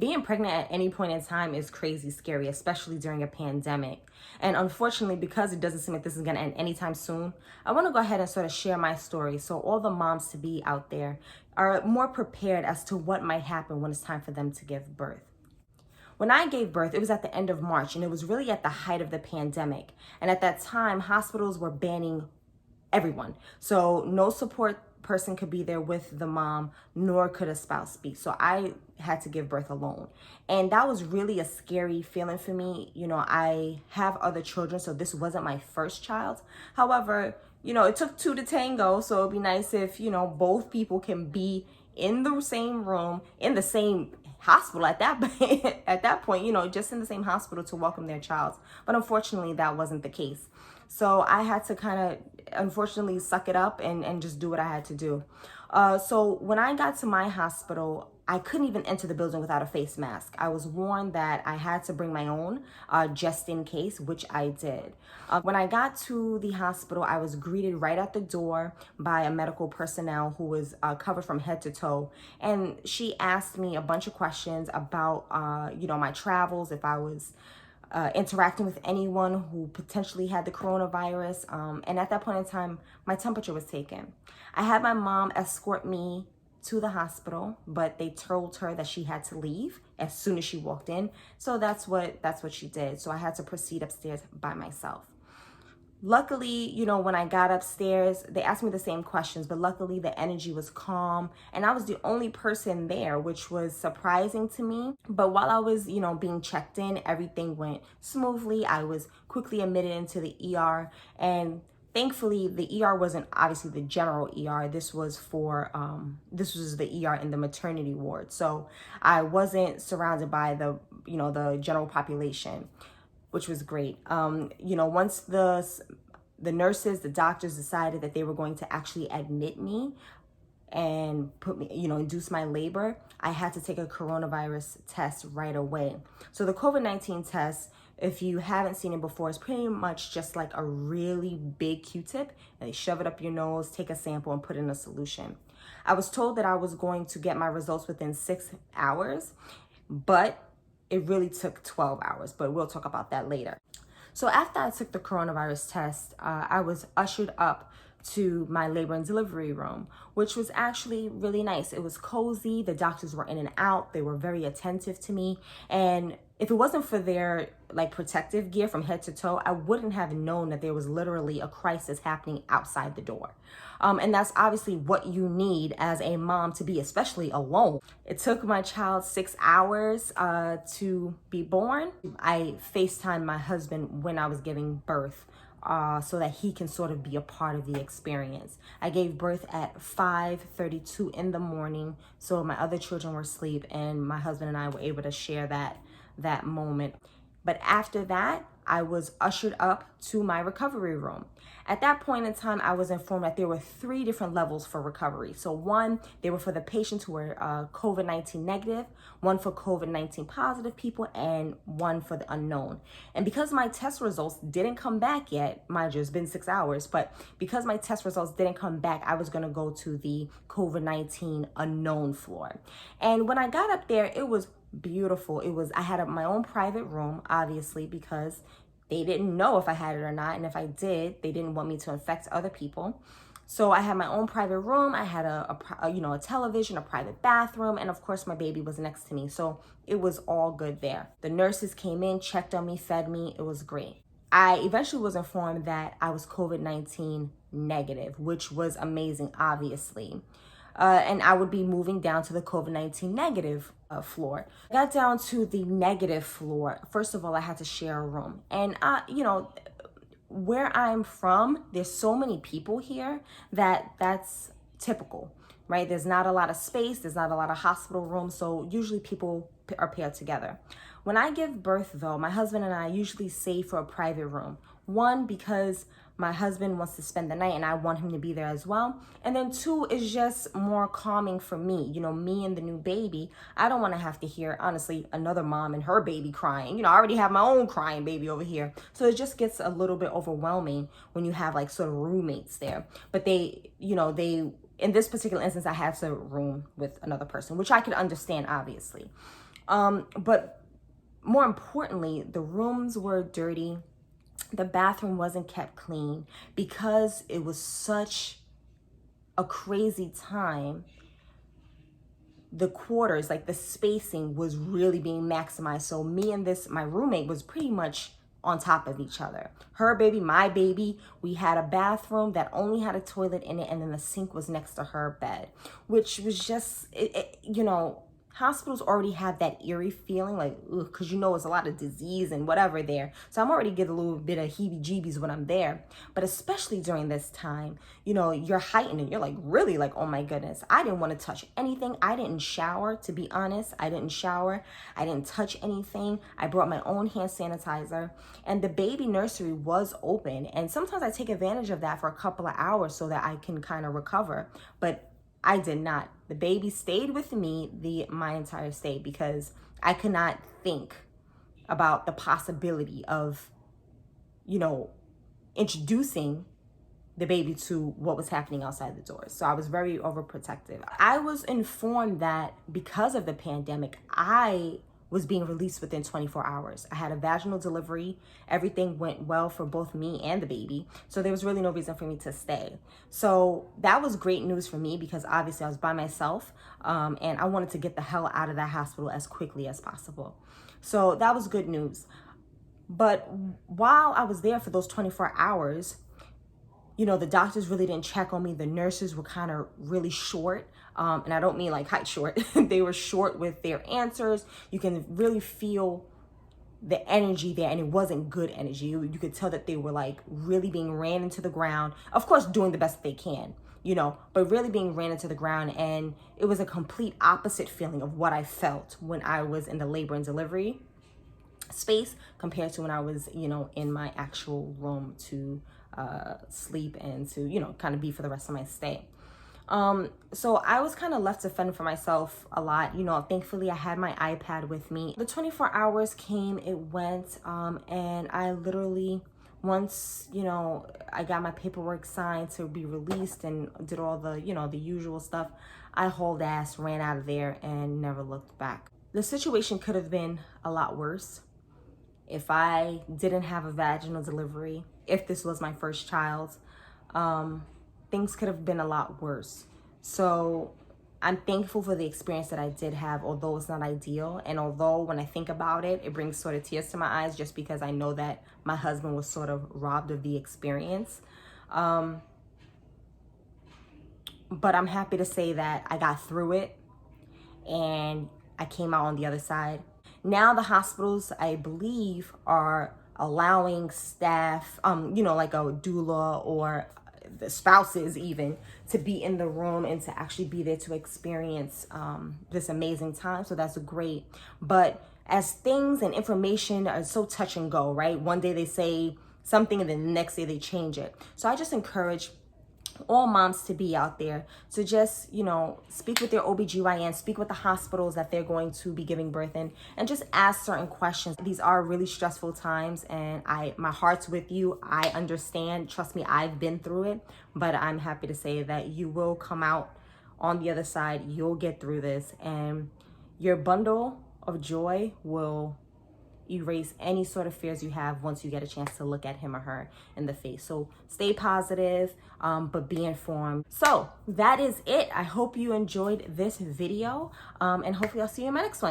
Being pregnant at any point in time is crazy scary, especially during a pandemic. And unfortunately, because it doesn't seem like this is going to end anytime soon, I want to go ahead and sort of share my story so all the moms to be out there are more prepared as to what might happen when it's time for them to give birth. When I gave birth, it was at the end of March, and it was really at the height of the pandemic. And at that time, hospitals were banning everyone. So no support person could be there with the mom, nor could a spouse be. So I had to give birth alone. And that was really a scary feeling for me. You know, I have other children, so this wasn't my first child. However, you know, it took two to tango, so it'd be nice if, you know, both people can be in the same room, in the same hospital at that at that point, you know, just in the same hospital to welcome their child. But unfortunately, that wasn't the case. So I had to kind of, unfortunately, suck it up and just do what I had to do. So when I got to my hospital, I couldn't even enter the building without a face mask. I was warned that I had to bring my own just in case, which I did. When I got to the hospital, I was greeted right at the door by a medical personnel who was covered from head to toe. And she asked me a bunch of questions about, you know, my travels, if I was interacting with anyone who potentially had the coronavirus. And at that point in time, my temperature was taken. I had my mom escort me to the hospital, but they told her that she had to leave as soon as she walked in. So that's what she did. So I had to proceed upstairs by myself. Luckily, you know, when I got upstairs, they asked me the same questions, but luckily the energy was calm and I was the only person there, which was surprising to me. But while I was, you know, being checked in, everything went smoothly. I was quickly admitted into the ER, and thankfully the ER wasn't obviously the general ER. This was for, this was the ER in the maternity ward. So I wasn't surrounded by the, you know, the general population, which was great. You know, once the nurses, the doctors decided that they were going to actually admit me and put me, you know, induce my labor, I had to take a coronavirus test right away. So the COVID-19 test, if you haven't seen it before, is pretty much just like a really big Q-tip, and they shove it up your nose, take a sample, and put in a solution. I was told that I was going to get my results within 6 hours, but it really took 12 hours, but we'll talk about that later. So after I took the coronavirus test, I was ushered up to my labor and delivery room, which was actually really nice. It was cozy. The doctors were in and out. They were very attentive to me. And if it wasn't for their like protective gear from head to toe, I wouldn't have known that there was literally a crisis happening outside the door. And that's obviously what you need as a mom to be, especially alone. It took my child 6 hours to be born. I FaceTimed my husband when I was giving birth, so that he can sort of be a part of the experience. I gave birth at 5:32 in the morning, so my other children were asleep, and my husband and I were able to share that moment. But after that, I was ushered up to my recovery room. At that point in time, I was informed that there were 3 different levels for recovery. So one, they were for the patients who were COVID-19 negative, one for COVID-19 positive people, and one for the unknown. And because my test results didn't come back yet, mind you, it's been 6 hours, but because my test results didn't come back, I was gonna go to the COVID-19 unknown floor. And when I got up there, it was beautiful. I had my own private room, obviously, because they didn't know if I had it or not. And if I did, they didn't want me to infect other people. So I had my own private room. I had a television, a private bathroom, and of course my baby was next to me. So it was all good there. The nurses came in, checked on me, fed me. It was great. I eventually was informed that I was COVID-19 negative, which was amazing, obviously. And I would be moving down to the COVID-19 negative floor. I got down to the negative floor. First of all, I had to share a room. And, you know, where I'm from, there's so many people here that's typical, right? There's not a lot of space. There's not a lot of hospital rooms. So usually people are paired together. When I give birth, though, my husband and I usually save for a private room. One, because my husband wants to spend the night and I want him to be there as well. And then 2, is just more calming for me. You know, me and the new baby, I don't want to have to hear, honestly, another mom and her baby crying. You know, I already have my own crying baby over here. So it just gets a little bit overwhelming when you have like sort of roommates there. But in this particular instance, I had to room with another person, which I could understand, obviously. But more importantly, the rooms were dirty. The bathroom wasn't kept clean because it was such a crazy time. The quarters, like the spacing was really being maximized. So me and my roommate was pretty much on top of each other. Her baby, my baby, we had a bathroom that only had a toilet in it, and then the sink was next to her bed, which was just, hospitals already have that eerie feeling, like, because it's a lot of disease and whatever there. So I'm already getting a little bit of heebie-jeebies when I'm there. But especially during this time, you're heightened and you're like, really like, oh my goodness, I didn't want to touch anything. I didn't shower, to be honest. I didn't shower. I didn't touch anything. I brought my own hand sanitizer. And the baby nursery was open. And sometimes I take advantage of that for a couple of hours so that I can kind of recover. But I did not. The baby stayed with me my entire stay because I could not think about the possibility of, introducing the baby to what was happening outside the doors. So I was very overprotective. I was informed that because of the pandemic, I was being released within 24 hours. I had a vaginal delivery. Everything went well for both me and the baby. So there was really no reason for me to stay. So that was great news for me because obviously I was by myself, and I wanted to get the hell out of that hospital as quickly as possible. So that was good news. But while I was there for those 24 hours, the doctors really didn't check on me. The nurses were kind of really short. And I don't mean like height short. They were short with their answers. You can really feel the energy there, and it wasn't good energy. You could tell that they were like really being ran into the ground. Of course, doing the best they can, but really being ran into the ground. And it was a complete opposite feeling of what I felt when I was in the labor and delivery space compared to when I was, in my actual room to sleep and to, kind of be for the rest of my stay. So I was kind of left to fend for myself a lot. Thankfully I had my iPad with me. The 24 hours came, it went, and I literally, once, I got my paperwork signed to be released and did all the, the usual stuff, I hauled ass, ran out of there and never looked back. The situation could have been a lot worse if I didn't have a vaginal delivery, if this was my first child. Things could have been a lot worse. So I'm thankful for the experience that I did have, although it's not ideal. And although when I think about it, it brings sort of tears to my eyes just because I know that my husband was sort of robbed of the experience. But I'm happy to say that I got through it and I came out on the other side. Now the hospitals, I believe, are allowing staff, like a doula or the spouses even, to be in the room and to actually be there to experience this amazing time. So that's great. But as things and information are so touch and go, right? One day they say something and then the next day they change it. So I just encourage all moms to be out there to just, speak with their OBGYN, speak with the hospitals that they're going to be giving birth in, and just ask certain questions. These are really stressful times, and my heart's with you. I understand. Trust me, I've been through it, but I'm happy to say that you will come out on the other side. You'll get through this, and your bundle of joy will erase any sort of fears you have once you get a chance to look at him or her in the face. So stay positive, but be informed. So that is it. I hope you enjoyed this video, and hopefully I'll see you in my next one.